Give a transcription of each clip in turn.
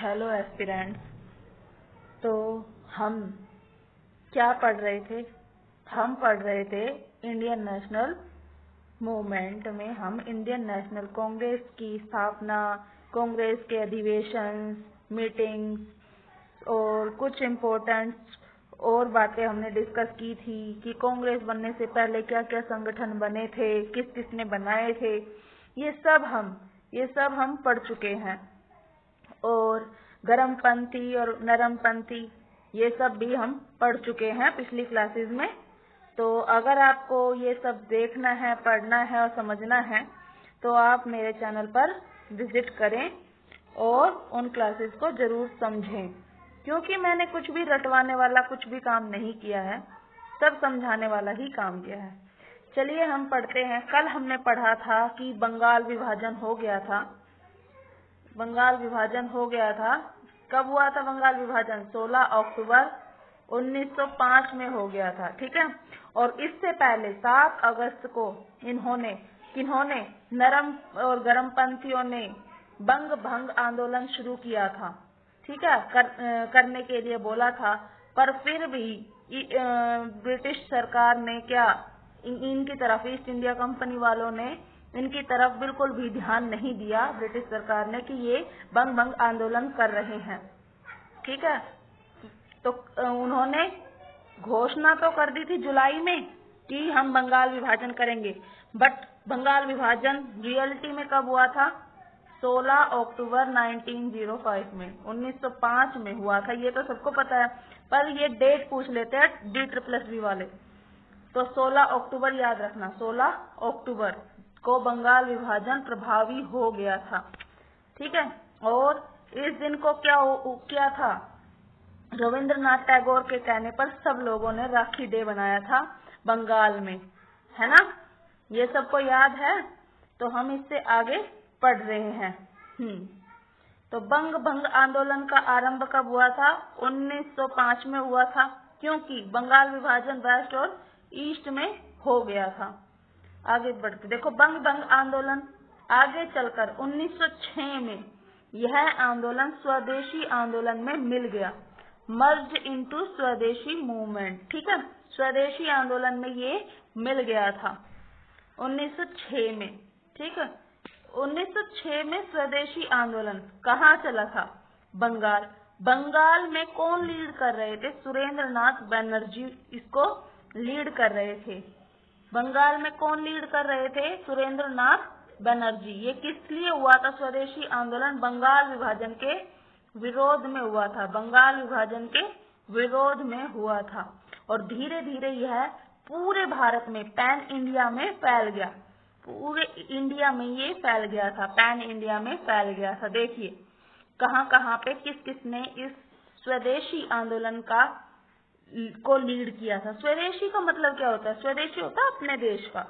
Hello aspirants. तो हम क्या पढ़ रहे थे? हम पढ़ रहे थे इंडियन नेशनल मूवमेंट में हम इंडियन नेशनल कांग्रेस की स्थापना, कांग्रेस के अधिवेशन, मीटिंग्स और कुछ इम्पोर्टेंट और बातें हमने डिस्कस की थी कि कांग्रेस बनने से पहले क्या क्या संगठन बने थे, किस किस ने बनाए थे। ये सब हम पढ़ चुके हैं। और गर्मपंथी और नरमपंथी ये सब भी हम पढ़ चुके हैं पिछली क्लासेस में। तो अगर आपको ये सब देखना है, पढ़ना है और समझना है तो आप मेरे चैनल पर विजिट करें और उन क्लासेस को जरूर समझें, क्योंकि मैंने कुछ भी रटवाने वाला कुछ भी काम नहीं किया है, सब समझाने वाला ही काम किया है। चलिए हम पढ़ते हैं। कल हमने पढ़ा था कि बंगाल विभाजन हो गया था। बंगाल विभाजन हो गया था। कब हुआ था बंगाल विभाजन? 16 अक्टूबर 1905 में हो गया था। ठीक है। और इससे पहले 7 अगस्त को किन्होंने नरम और गर्मपंथियों ने बंग भंग आंदोलन शुरू किया था। ठीक है। करने के लिए बोला था, पर फिर भी ब्रिटिश सरकार ने इनकी तरफ, ईस्ट इंडिया कंपनी वालों ने इनकी तरफ बिल्कुल भी ध्यान नहीं दिया ब्रिटिश सरकार ने कि ये बंग भंग आंदोलन कर रहे हैं। ठीक है। तो उन्होंने घोषणा तो कर दी थी जुलाई में कि हम बंगाल विभाजन करेंगे, बट बंगाल विभाजन रियलिटी में कब हुआ था? 16 अक्टूबर 1905 में, 1905 में हुआ था। ये तो सबको पता है, पर ये डेट पूछ लेते हैं DSSB वाले। तो 16 अक्टूबर याद रखना, 16 अक्टूबर को बंगाल विभाजन प्रभावी हो गया था। ठीक है। और इस दिन को क्या था? रविंद्रनाथ टैगोर के कहने पर सब लोगों ने राखी डे बनाया था बंगाल में, है ना? ये सबको याद है। तो हम इससे आगे पढ़ रहे हैं। तो बंग भंग आंदोलन का आरंभ कब हुआ था? 1905 में हुआ था, क्योंकि बंगाल विभाजन वेस्ट और ईस्ट में हो गया था। आगे बढ़ते देखो, बंग भंग आंदोलन आगे चलकर 1906 में यह आंदोलन स्वदेशी आंदोलन में मिल गया, मर्ज इनटू स्वदेशी मूवमेंट। ठीक है। स्वदेशी आंदोलन में ये मिल गया था 1906 में। ठीक है। 1906 में स्वदेशी आंदोलन कहाँ चला था? बंगाल में कौन लीड कर रहे थे? सुरेंद्रनाथ बनर्जी इसको लीड कर रहे थे। बंगाल में कौन लीड कर रहे थे? सुरेंद्रनाथ बनर्जी। ये किस लिए हुआ था स्वदेशी आंदोलन? बंगाल विभाजन के विरोध में हुआ था। बंगाल विभाजन के विरोध में हुआ था। और धीरे धीरे यह पूरे भारत में, पैन इंडिया में फैल गया। पूरे इंडिया में ये फैल गया था, पैन इंडिया में फैल गया था। देखिए कहाँ कहाँ पे किस किस ने इस स्वदेशी आंदोलन को लीड किया था। स्वदेशी का मतलब क्या होता है? स्वदेशी होता है अपने देश का,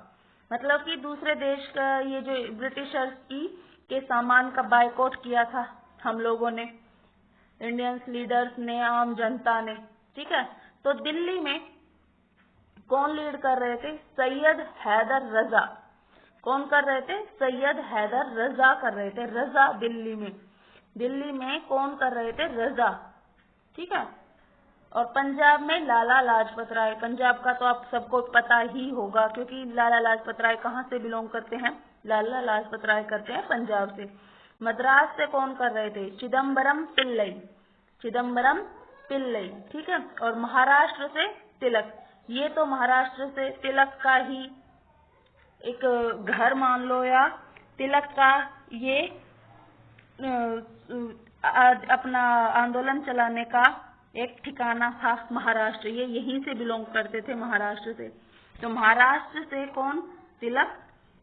मतलब कि दूसरे देश का, ये जो ब्रिटिशर्स के सामान का बायकॉट किया था हम लोगों ने, इंडियंस लीडर्स ने, आम जनता ने। ठीक है। तो दिल्ली में कौन लीड कर रहे थे? सैयद हैदर रजा। कौन कर रहे थे? सैयद हैदर रजा कर रहे थे। रजा दिल्ली में कौन कर रहे थे? रजा। ठीक है। और पंजाब में लाला लाजपत राय। पंजाब का तो आप सबको पता ही होगा, क्योंकि लाला लाजपत राय कहाँ से बिलोंग करते हैं? लाला लाजपत राय करते हैं पंजाब से। मद्रास से कौन कर रहे थे? चिदम्बरम पिल्लई। ठीक है। और महाराष्ट्र से तिलक। ये तो महाराष्ट्र से तिलक का ही एक घर मान लो, या तिलक का ये अपना आंदोलन चलाने का एक ठिकाना था महाराष्ट्र। ये यहीं से बिलोंग करते थे, महाराष्ट्र से। तो महाराष्ट्र से कौन? तिलक।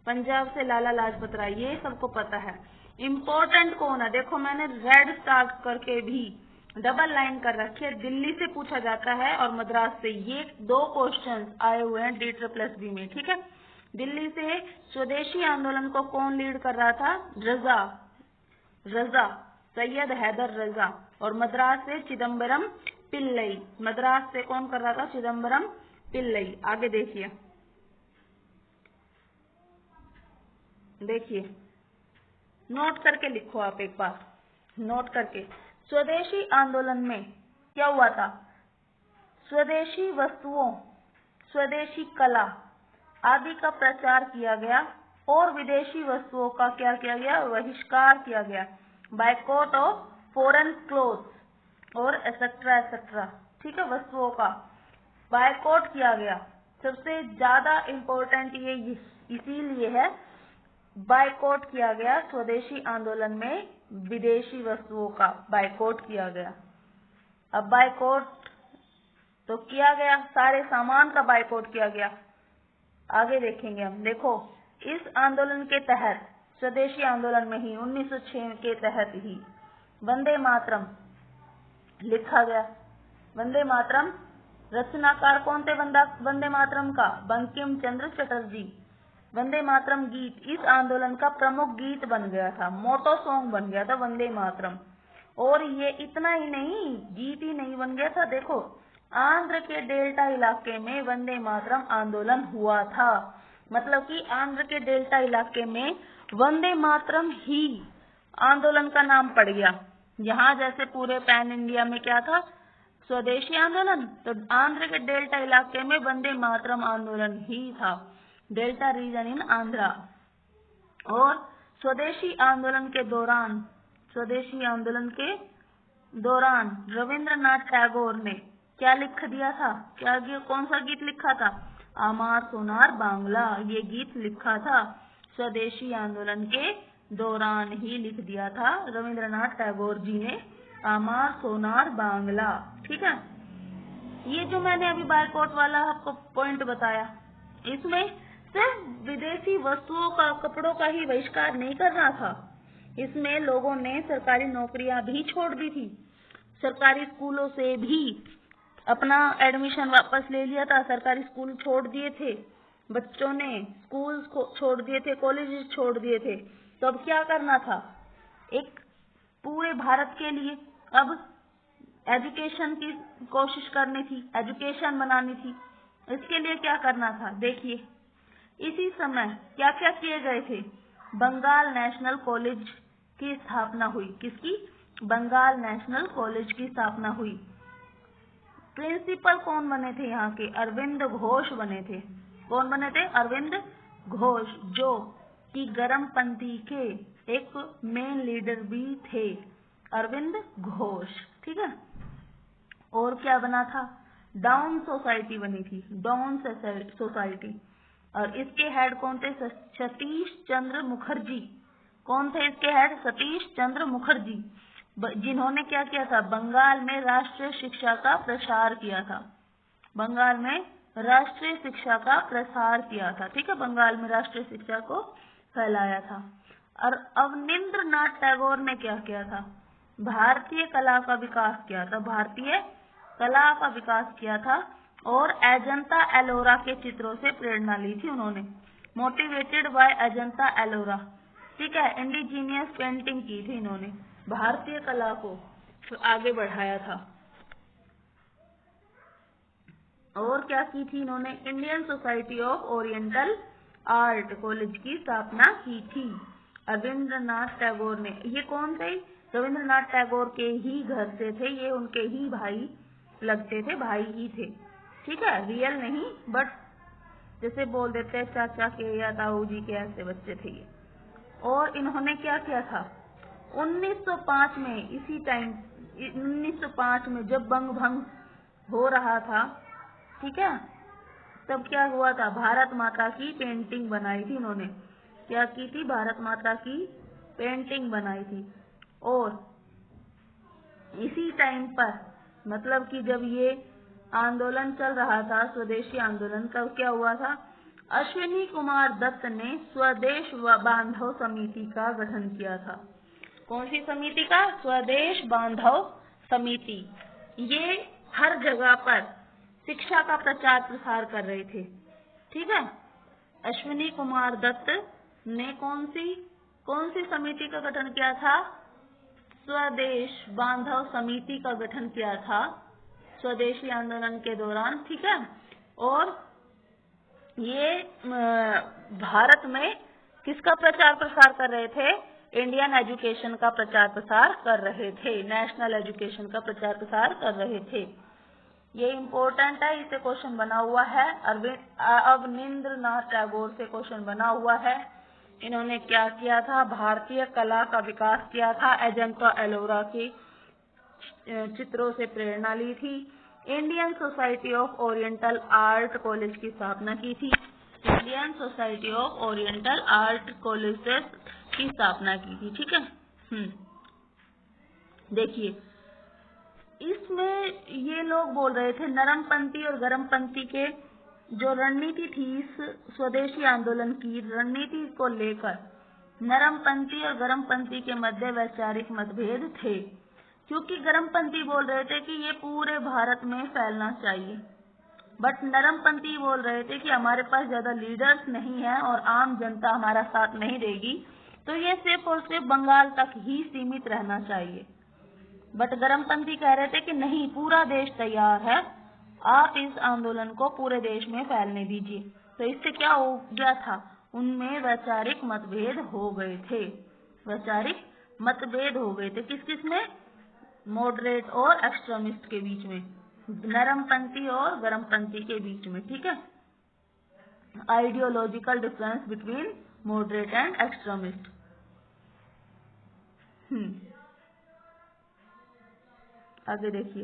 पंजाब से लाला लाजपत राय। ये सबको पता है। इम्पोर्टेंट कौन है? देखो मैंने रेड स्टार करके भी डबल लाइन कर रखी है। दिल्ली से पूछा जाता है और मद्रास से। ये 2 क्वेश्चन आए हुए हैं DSSB में। ठीक है। दिल्ली से स्वदेशी आंदोलन को कौन लीड कर रहा था? रजा, सैयद हैदर रजा। और मद्रास से चिदम्बरम पिल्लई। मद्रास से कौन कर रहा था? चिदम्बरम पिल्लई। आगे देखिए नोट करके लिखो आप, एक बार नोट करके। स्वदेशी आंदोलन में क्या हुआ था? स्वदेशी वस्तुओं, स्वदेशी कला आदि का प्रचार किया गया और विदेशी वस्तुओं का क्या किया गया? बहिष्कार किया गया। बायकॉट ऑफ फॉरेन क्लोथ्स और एसेट्रा एसेट्रा, ठीक है, वस्तुओं का बायकॉट किया गया। सबसे ज्यादा इम्पोर्टेंट ये इसीलिए है, बायकॉट किया गया स्वदेशी आंदोलन में, विदेशी वस्तुओं का बायकॉट किया गया। अब बायकॉट तो किया गया, सारे सामान का बायकॉट किया गया। आगे देखेंगे हम। देखो, इस आंदोलन के तहत, स्वदेशी आंदोलन में ही 1906 के तहत ही वंदे मातरम लिखा गया। वंदे मातरम रचनाकार कौन थे? वंदे मातरम का बंकिम चंद्र चटर्जी। वंदे मातरम गीत इस आंदोलन का प्रमुख गीत बन गया था, मोटो सॉन्ग बन गया था वंदे मातरम। और ये इतना ही नहीं, गीत ही नहीं बन गया था। देखो, आंध्र के डेल्टा इलाके में वंदे मातरम आंदोलन हुआ था। मतलब कि आंध्र के डेल्टा इलाके में वंदे मातरम ही आंदोलन का नाम पड़ गया। यहाँ जैसे पूरे पैन इंडिया में क्या था? स्वदेशी आंदोलन, तो आंध्र के डेल्टा इलाके में वंदे मातरम आंदोलन ही था। डेल्टा रीजन इन आंध्रा। और स्वदेशी आंदोलन के दौरान रविंद्रनाथ टैगोर ने क्या लिख दिया था? कौन सा गीत लिखा था? आमार सोनार बांग्ला, ये गीत लिखा था स्वदेशी आंदोलन के दौरान ही लिख दिया था रविंद्रनाथ टैगोर जी ने, आमार सोनार बांग्ला। ठीक है, ये जो मैंने अभी बायकॉट वाला आपको पॉइंट बताया, इसमें सिर्फ विदेशी वस्तुओं का, कपड़ों का ही बहिष्कार नहीं करना था। इसमें लोगों ने सरकारी नौकरियां भी छोड़ दी थी, सरकारी स्कूलों से भी अपना एडमिशन वापस ले लिया था, सरकारी स्कूल छोड़ दिए थे, बच्चों ने स्कूल छोड़ दिए थे, कॉलेज छोड़ दिए थे। तो अब क्या करना था? एक पूरे भारत के लिए अब एजुकेशन की कोशिश करनी थी, एजुकेशन बनानी थी। इसके लिए क्या करना था? देखिए, इसी समय क्या क्या किए गए थे? बंगाल नेशनल कॉलेज की स्थापना हुई। किसकी? बंगाल नेशनल कॉलेज की स्थापना हुई। प्रिंसिपल कौन बने थे यहाँ के? अरविंद घोष बने थे। कौन बने थे? अरविंद घोष, जो कि गर्मपंथी के एक मेन लीडर भी थे, अरविंद घोष। ठीक है, और क्या बना था? डाउन सोसाइटी बनी थी, डाउन सोसाइटी। और इसके हेड कौन थे? सतीश चंद्र मुखर्जी। कौन थे इसके हेड? सतीश चंद्र मुखर्जी, जिन्होंने क्या किया था? बंगाल में राष्ट्रीय शिक्षा का प्रसार किया था। बंगाल में राष्ट्रीय शिक्षा का प्रसार किया था। ठीक है, बंगाल में राष्ट्रीय शिक्षा को फैलाया था। और अवनींद्रनाथ टैगोर ने क्या किया था? भारतीय कला का विकास किया था, भारतीय कला का विकास किया था। और अजंता एलोरा के चित्रों से प्रेरणा ली थी उन्होंने, मोटिवेटेड बाय अजंता एलोरा। ठीक है, इंडिजीनियस पेंटिंग की थी इन्होंने, भारतीय कला को आगे बढ़ाया था। और क्या की थी इन्होंने? Indian society of oriental art college की स्थापना की थी रविंद्रनाथ टैगोर ने। ये कौन थे? रविंद्रनाथ टैगोर के ही घर से थे, ये उनके ही भाई लगते थे, भाई ही थे। ठीक है, रियल नहीं, बट जैसे बोल देते हैं चाचा के या ताऊ जी के, ऐसे बच्चे थे ये। और इन्होंने क्या किया था? 1905 में, इसी टाइम 1905 में जब बंग भंग हो रहा था, ठीक है, तब क्या हुआ था? भारत माता की पेंटिंग बनाई थी इन्होंने। क्या की थी? भारत माता की पेंटिंग बनाई थी। और इसी टाइम पर, मतलब कि जब ये आंदोलन चल रहा था, स्वदेशी आंदोलन, तब क्या हुआ था? अश्विनी कुमार दत्त ने स्वदेश बांधव समिति का गठन किया था। कौन सी समिति का? स्वदेश बांधव समिति। ये हर जगह पर शिक्षा का प्रचार प्रसार कर रहे थे। ठीक है, अश्विनी कुमार दत्त ने कौन सी समिति का गठन किया था? स्वदेश बांधव समिति का गठन किया था स्वदेशी आंदोलन के दौरान। ठीक है, और ये भारत में किसका प्रचार प्रसार कर रहे थे? इंडियन एजुकेशन का प्रचार प्रसार कर रहे थे, नेशनल एजुकेशन का प्रचार प्रसार कर रहे थे। ये इम्पोर्टेंट है, इसे क्वेश्चन बना हुआ है। अवनींद्रनाथ टैगोर से क्वेश्चन बना हुआ है। इन्होंने क्या किया था? भारतीय कला का विकास किया था। अजंता एलोरा के चित्रों से प्रेरणा ली थी। Indian society of oriental art college की स्थापना की थी। Indian society of oriental art colleges की स्थापना की थी। ठीक है। देखिए, इसमें ये लोग बोल रहे थे नरमपंथी और गरमपंथी के जो रणनीति थी, इस स्वदेशी आंदोलन की रणनीति को लेकर नरमपंथी और गरमपंथी के मध्य वैचारिक मतभेद थे, क्योंकि गरमपंथी बोल रहे थे कि ये पूरे भारत में फैलना चाहिए, बट नरमपंथी बोल रहे थे कि हमारे पास ज्यादा लीडर्स नहीं है और आम जनता हमारा साथ नहीं देगी, तो ये सिर्फ और सिर्फ बंगाल तक ही सीमित रहना चाहिए। बट गरमपंथी कह रहे थे कि नहीं, पूरा देश तैयार है, आप इस आंदोलन को पूरे देश में फैलने दीजिए। तो इससे क्या हो गया था? उनमें वैचारिक मतभेद हो गए थे। वैचारिक मतभेद हो गए थे किस किस में? मॉडरेट और एक्सट्रीमिस्ट के बीच में, नरमपंथी और गरमपंथी के बीच में। ठीक है, ideological difference between moderate and extremist. आगे देखिए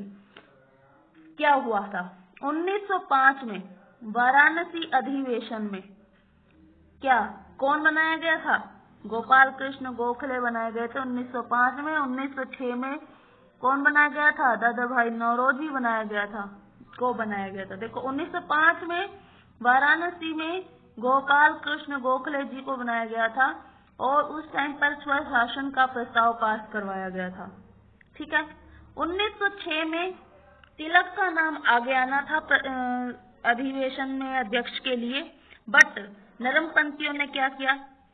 क्या हुआ था। 1905 में वाराणसी अधिवेशन में क्या कौन बनाया गया था? गोपाल कृष्ण गोखले बनाए गए थे 1905 में। 1906 में कौन बनाया गया था? दादा भाई नौरोजी बनाया गया था। देखो, 1905 में वाराणसी में गोपाल कृष्ण गोखले जी को बनाया गया था और उस टाइम पर स्वशासन का प्रस्ताव पास करवाया गया था। ठीक है। 1906 में तिलक का नाम आगे आना था अधिवेशन में अध्यक्ष के लिए, बट नरमपंथियों ने क्या किया?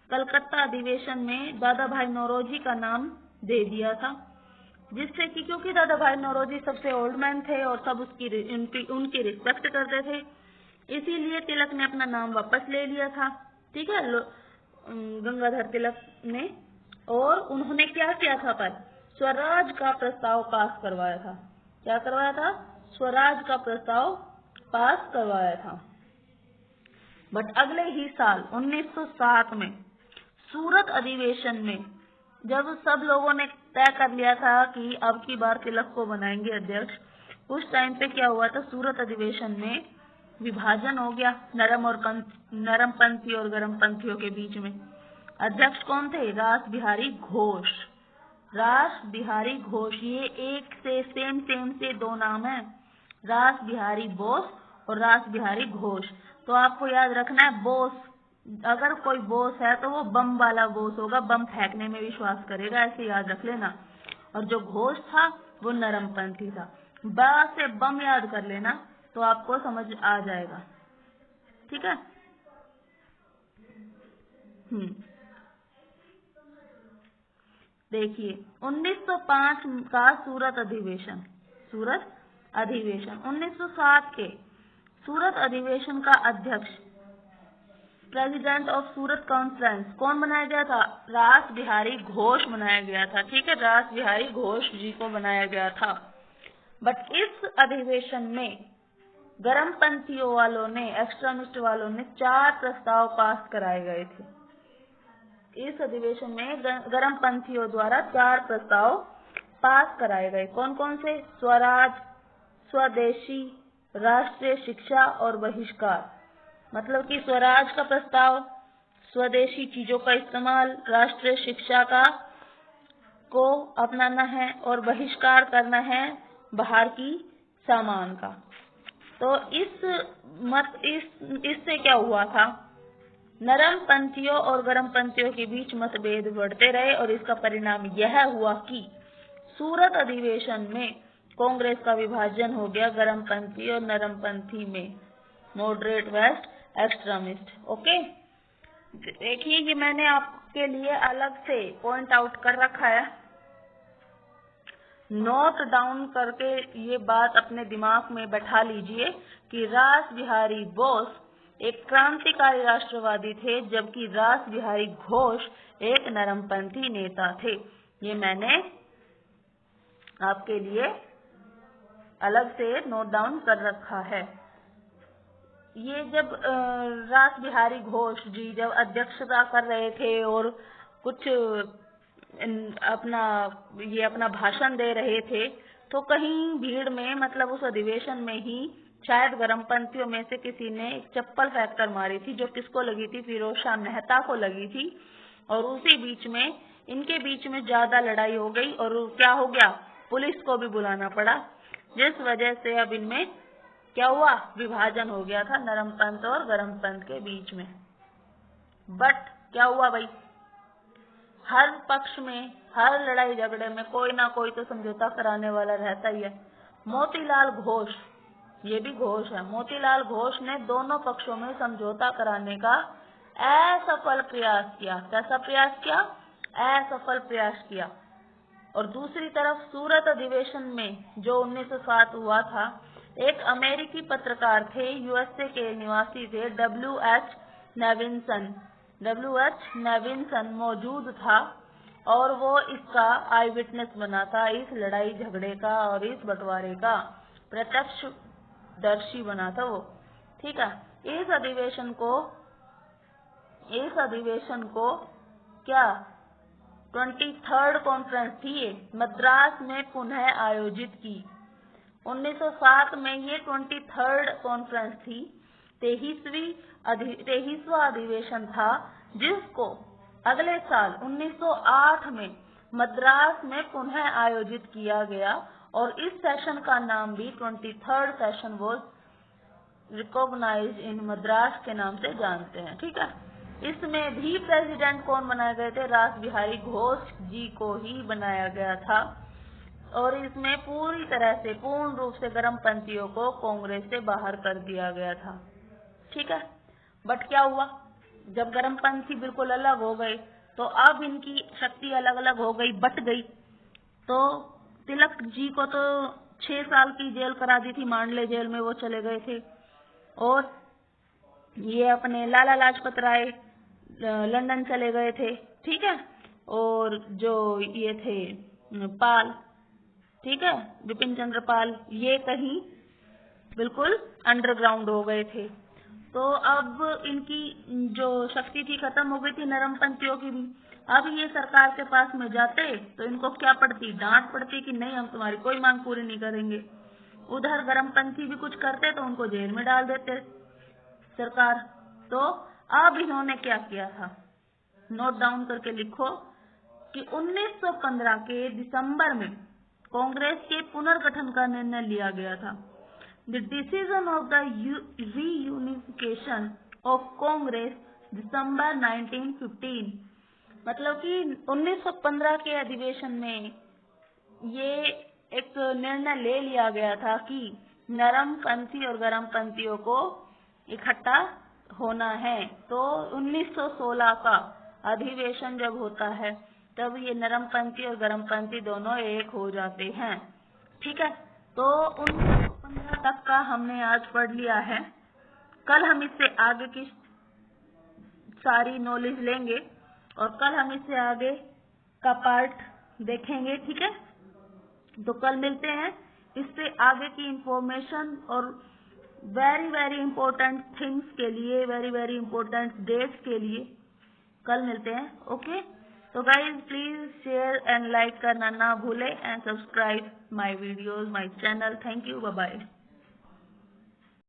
कलकत्ता अधिवेशन में दादा भाई नौरोजी का नाम दे दिया था, जिससे कि क्योंकि दादा भाई नौरोजी सबसे ओल्ड मैन थे और सब उनकी रिस्पेक्ट करते थे, इसीलिए तिलक ने अपना नाम वापस ले लिया था। ठीक है, गंगाधर तिलक ने। और उन्होंने क्या किया था? पर स्वराज का प्रस्ताव पास करवाया था। क्या करवाया था? स्वराज का प्रस्ताव पास करवाया था। बट अगले ही साल 1907 में सूरत अधिवेशन में जब सब लोगों ने तय कर लिया था कि अब की बार तिलक को बनाएंगे अध्यक्ष, उस टाइम पे क्या हुआ था? सूरत अधिवेशन में विभाजन हो गया नरमपंथी और गरमपंथियों के बीच में। अध्यक्ष कौन थे? रास बिहारी घोष। रास बिहारी घोष, ये एक से सेम से दो नाम है, रास बिहारी बोस और रास बिहारी घोष। तो आपको याद रखना है, बोस, अगर कोई बोस है तो वो बम वाला बोस होगा, बम फेंकने में विश्वास करेगा, ऐसे याद रख लेना। और जो घोष था वो नरमपंथी था। बा से बम याद कर लेना तो आपको समझ आ जाएगा। ठीक है। देखिए, 1905 का सूरत अधिवेशन 1907 के सूरत अधिवेशन का अध्यक्ष, प्रेसिडेंट ऑफ सूरत कॉन्फ्रेंस कौन बनाया गया था? रास बिहारी घोष बनाया गया था। ठीक है, रास बिहारी घोष जी को बनाया गया था। बट इस अधिवेशन में गरमपंथियों वालों ने, एक्सट्रीमिस्ट वालों ने 4 प्रस्ताव पास कराए गए थे। इस अधिवेशन में गरमपंथियों द्वारा 4 प्रस्ताव पास कराए गए। कौन कौन से? स्वराज, स्वदेशी, राष्ट्रीय शिक्षा और बहिष्कार। मतलब कि स्वराज का प्रस्ताव, स्वदेशी चीजों का इस्तेमाल, राष्ट्रीय शिक्षा को अपनाना है और बहिष्कार करना है बाहर की सामान का। तो इससे क्या हुआ था? नरमपंथियों और गरमपंथियों के बीच मतभेद बढ़ते रहे और इसका परिणाम यह हुआ कि सूरत अधिवेशन में कांग्रेस का विभाजन हो गया गरमपंथी और नरमपंथी में, मॉडरेट वेस्ट एक्सट्रीमिस्ट। ओके, देखिए ये मैंने आपके लिए अलग से पॉइंट आउट कर रखा है, नोट डाउन करके ये बात अपने दिमाग में बैठा लीजिए कि रास बिहारी बोस एक क्रांतिकारी राष्ट्रवादी थे, जबकि रास बिहारी घोष एक नरमपंथी नेता थे। ये मैंने आपके लिए अलग से नोट डाउन कर रखा है। ये जब रास बिहारी घोष जी जब अध्यक्षता कर रहे थे और कुछ अपना भाषण दे रहे थे, तो कहीं भीड़ में मतलब उस अधिवेशन में ही शायद गरमपंथियों में से किसी ने एक चप्पल फेंककर मारी थी, जो किसको लगी थी? फिरोज शाह मेहता को लगी थी। और उसी बीच में इनके बीच में ज्यादा लड़ाई हो गई और क्या हो गया? पुलिस को भी बुलाना पड़ा, जिस वजह से अब इनमें क्या हुआ? विभाजन हो गया था नरमपंथ और गरमपंथ के बीच में। बट क्या हुआ भाई? हर पक्ष में, हर लड़ाई झगड़े में कोई ना कोई तो समझौता कराने वाला रहता ही है। मोतीलाल घोष, ये भी घोष है, मोतीलाल घोष ने दोनों पक्षों में समझौता कराने का असफल प्रयास किया। कैसा प्रयास किया? असफल प्रयास किया। और दूसरी तरफ सूरत अधिवेशन में जो 1907 हुआ था, एक अमेरिकी पत्रकार थे, यूएसए के निवासी थे, डब्ल्यू.एच. नेविन्सन मौजूद था और वो इसका आई विटनेस बना था, इस लड़ाई झगड़े का और इस बंटवारे का प्रत्यक्षदर्शी बना था वो। ठीक है। इस अधिवेशन को क्या 23rd कॉन्फ्रेंस थी, ये मद्रास में पुनः आयोजित की। 1907 में ये 23rd कॉन्फ्रेंस थी, 23वां अधिवेशन था, जिसको अगले साल 1908 में मद्रास में पुनः आयोजित किया गया। और इस सेशन का नाम भी 23rd सेशन वॉज रिकॉग्नाइज्ड इन मद्रास के नाम से जानते हैं। ठीक है। इसमें भी प्रेसिडेंट कौन बनाए गए थे? रास बिहारी घोष जी को ही बनाया गया था। और इसमें पूरी तरह से पूर्ण रूप से गरमपंथियों को कांग्रेस से बाहर कर दिया गया था। ठीक है। बट क्या हुआ? जब गरमपंथी बिल्कुल अलग हो गए, तो अब इनकी शक्ति अलग अलग हो गई, बट गई। तो तिलक जी को तो 6 साल की जेल करा दी थी, मांडले जेल में वो चले गए थे। और ये अपने लाला लाजपत राय लंदन चले गए थे। ठीक है। और जो ये थे पाल, ठीक है, विपिन चंद्र पाल, ये कहीं बिल्कुल अंडरग्राउंड हो गए थे। तो अब इनकी जो शक्ति थी खत्म हो गई थी, नरमपंथियों की भी। अब ये सरकार के पास में जाते तो इनको क्या पड़ती? डांट पड़ती कि नहीं, हम तुम्हारी कोई मांग पूरी नहीं करेंगे। उधर गरमपंथी भी कुछ करते तो उनको जेल में डाल देते सरकार। तो अब इन्होंने क्या किया था? नोट डाउन करके लिखो कि 1915 के दिसंबर में कांग्रेस के पुनर्गठन का निर्णय लिया गया था। The decision of the reunification of Congress December 1915, मतलब कि 1915 के अधिवेशन में ये एक निर्णय ले लिया गया था कि नरमपंथी और गरमपंथियों को इकट्ठा होना है। तो 1916 का अधिवेशन जब होता है, तब ये नरमपंथी और गरमपंथी दोनों एक हो जाते हैं। ठीक है। तो 1915 तक का हमने आज पढ़ लिया है। कल हम इससे आगे की सारी नॉलेज लेंगे और कल हम इससे आगे का पार्ट देखेंगे। ठीक है। तो कल मिलते हैं इससे आगे की इंफॉर्मेशन और वेरी वेरी इंपॉर्टेंट थिंग्स के लिए, वेरी वेरी इंपॉर्टेंट डेट्स के लिए कल मिलते हैं। ओके। तो guys please share and like करना ना भूले and subscribe my videos, my channel. Thank you, bye bye.